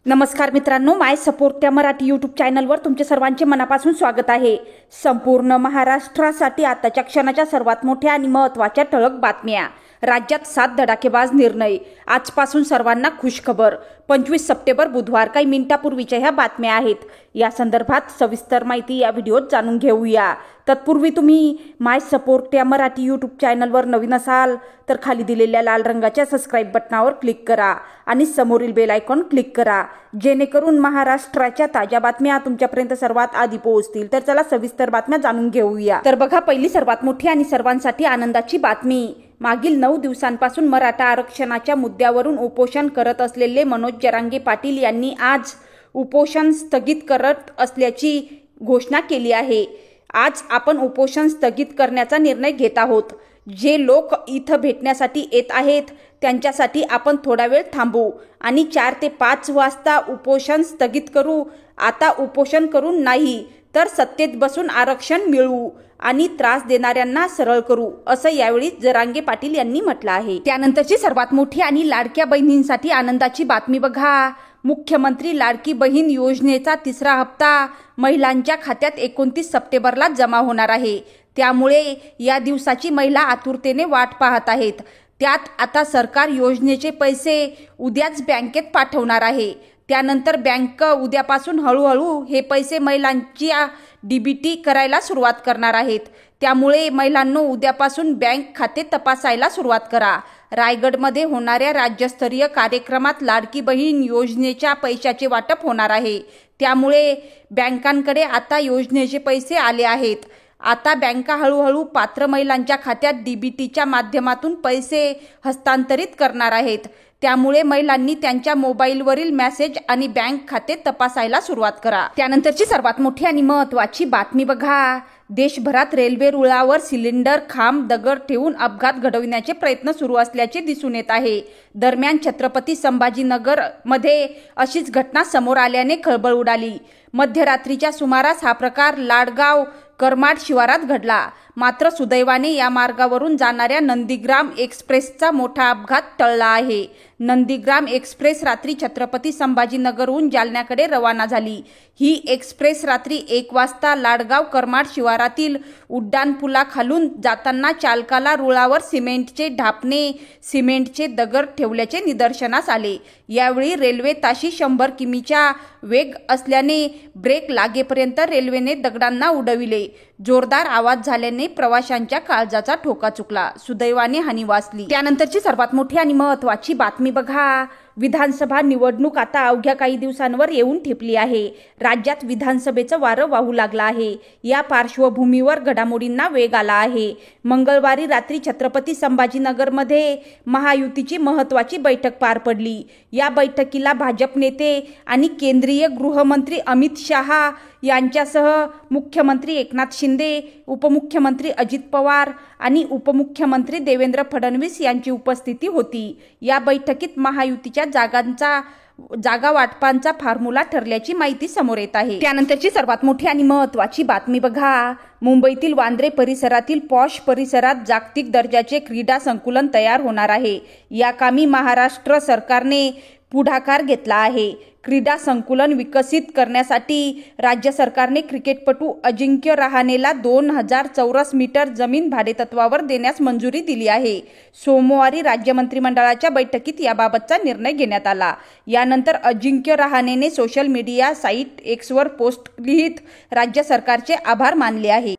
नमस्कार मित्रांनो, माय सपोर्ट त्या मराठी यूट्यूब चॅनलवर तुमचे सर्वांचे मनापासून स्वागत आहे। संपूर्ण महाराष्ट्रासाठी आताच्या क्षणाच्या सर्वात मोठ्या आणि महत्त्वाच्या ठळक बातम्या। राज्यात 7 धडाकेबाज निर्णय। आजपासून सर्वांना खुशखबर। 25 सप्टेंबर बुधवार। काही मिनिटापूर्वीच्या ह्या बातम्या आहेत। या संदर्भात सविस्तर माहिती या व्हिडिओत जाणून घेऊया। तत्पूर्वी तुम्ही माय सपोर्ट त्या मराठी यूट्यूब चॅनलवर नवीन असाल तर खाली दिलेल्या लाल रंगाच्या सबस्क्राइब बटनावर क्लिक करा आणि समोरील बेल आयकॉन क्लिक करा, जेणेकरून महाराष्ट्राच्या ताज्या बातम्या तुमच्यापर्यंत सर्वात आधी पोहोचतील। तर चला सविस्तर बातम्या जाणून घेऊया। तर बघा, पहिली सर्वात मोठी आणि सर्वांसाठी आनंदाची बातमी। मागील 9 दिवसांपासून मराठा आरक्षणाच्या मुद्द्यावरून उपोषण करत असलेले मनोज जरांगे पाटील यांनी आज उपोषण स्थगित करत असल्याची घोषणा केली आहे। आज आपण उपोषण स्थगित करण्याचा निर्णय घेत आहोत। जे लोक इथं भेटण्यासाठी येत आहेत त्यांच्यासाठी आपण थोडा वेळ थांबू आणि 4 ते 5 वाजता उपोषण स्थगित करू। आता उपोषण करून नाही तर सत्तेत बसून आरक्षण मिळवू आणि त्रास देणाऱ्यांना सरळ करू, असं यावेळी जरांगे पाटील यांनी म्हटलं आहे। त्यानंतरची सर्वात मोठी आणि लाडक्या बहिणींसाठी आनंदाची बातमी बघा। मुख्यमंत्री लाडकी बहीण योजनेचा 3रा हप्ता महिलांच्या खात्यात 29 सप्टेंबरला जमा होणार आहे। त्यामुळे या दिवसाची महिला आतुरतेने वाट पाहत आहेत। त्यात आता सरकार योजनेचे पैसे उद्याच बँकेत पाठवणार आहे। त्यानंतर बँक उद्यापासून हळूहळू हे पैसे महिलांची डीबीटी करायला सुरुवात करणार आहेत। त्यामुळे महिलांनो, उद्यापासून बँक खाते तपासायला सुरुवात करा। रायगडमध्ये होणाऱ्या राज्यस्तरीय कार्यक्रमात लाडकी बहीण योजनेच्या पैशाचे वाटप होणार आहे। त्यामुळे बँकांकडे आता योजनेचे पैसे आले आहेत। आता बँका हळूहळू पात्र महिलांच्या खात्यात डीबीटीच्या माध्यमातून पैसे हस्तांतरित करणार आहेत। त्यामुळे महिलांनी त्यांच्या मोबाईलवरील मेसेज आणि बँक खाते तपासायला सुरुवात करा। त्यानंतरची सर्वात मोठी आणि महत्त्वाची बातमी बघा। देशभरात रेल्वे रुळावर सिलेंडर खांब दगड ठेवून अपघात घडविण्याचे प्रयत्न सुरू असल्याचे दिसून येत आहे। दरम्यान छत्रपती संभाजीनगर मध्ये अशीच घटना समोर आल्याने खळबळ उडाली। मध्यरात्रीच्या सुमारास हा प्रकार लाडगाव करमाड शिवारात घडला। मात्र सुदैवाने या मार्गावरून जाणाऱ्या नंदीग्राम एक्सप्रेसचा मोठा अपघात टळला आहे। नंदीग्राम एक्सप्रेस रात्री छत्रपती संभाजीनगरहून जालन्याकडे रवाना झाली। ही एक्सप्रेस रात्री 1 वाजता लाडगाव करमाड शिवारातील उड्डाणपुलाखालून जाताना चालकाला रुळावर सिमेंटचे ढापणे, सिमेंटचे दगड ठेवल्याचे निदर्शनास आले। यावेळी रेल्वे ताशी 100 किमीचा वेग असल्याने ब्रेक लागेपर्यंत रेल्वेने दगडांना उडविले। जोरदार आवाज झाल्याने प्रवाशांच्या काळजाचा ठोका चुकला। सुदैवाने हानी वाचली। त्यानंतरची सर्वात मोठी आणि महत्त्वाची बातमी बघा। विधानसभा निवडणूक आता अवघ्या काही दिवसांवर येऊन ठेपली आहे। राज्यात विधानसभेचं वारं वाहू लागलं आहे। या पार्श्वभूमीवर घडामोडींना वेग आला आहे। मंगळवारी रात्री छत्रपती संभाजीनगरमध्ये महायुतीची महत्त्वाची बैठक पार पडली। या बैठकीला भाजप नेते आणि केंद्रीय गृहमंत्री अमित शहा यांच्यासह मुख्यमंत्री एकनाथ शिंदे, उपमुख्यमंत्री अजित पवार आणि उपमुख्यमंत्री देवेंद्र फडणवीस यांची उपस्थिती होती। या बैठकीत महायुतीच्या जागा वाटपांचा फॉर्म्युला ठरल्याची माहिती समोर येत आहे। त्यानंतरची सर्वात मोठी आणि महत्त्वाची बातमी बघा। मुंबईतील वांद्रे परिसरातील पॉश परिसरात जागतिक दर्जाचे क्रीडा संकुलन तयार होणार आहे। या कामी महाराष्ट्र सरकारने पुढाकार घेतला आहे। क्रीडा संकुलन विकसित करण्यासाठी राज्य सरकारने क्रिकेटपटू अजिंक्य रहाणेला 2000 चौरस मीटर जमीन भाडेतत्वावर देण्यास मंजुरी दिली आहे। सोमवारी राज्य मंत्रिमंडळाच्या बैठकीत याबाबतचा निर्णय घेण्यात आला। यानंतर अजिंक्य रहाणेने social media site Xavier post लिहित राज्य सरकारचे आभार मानले आहे।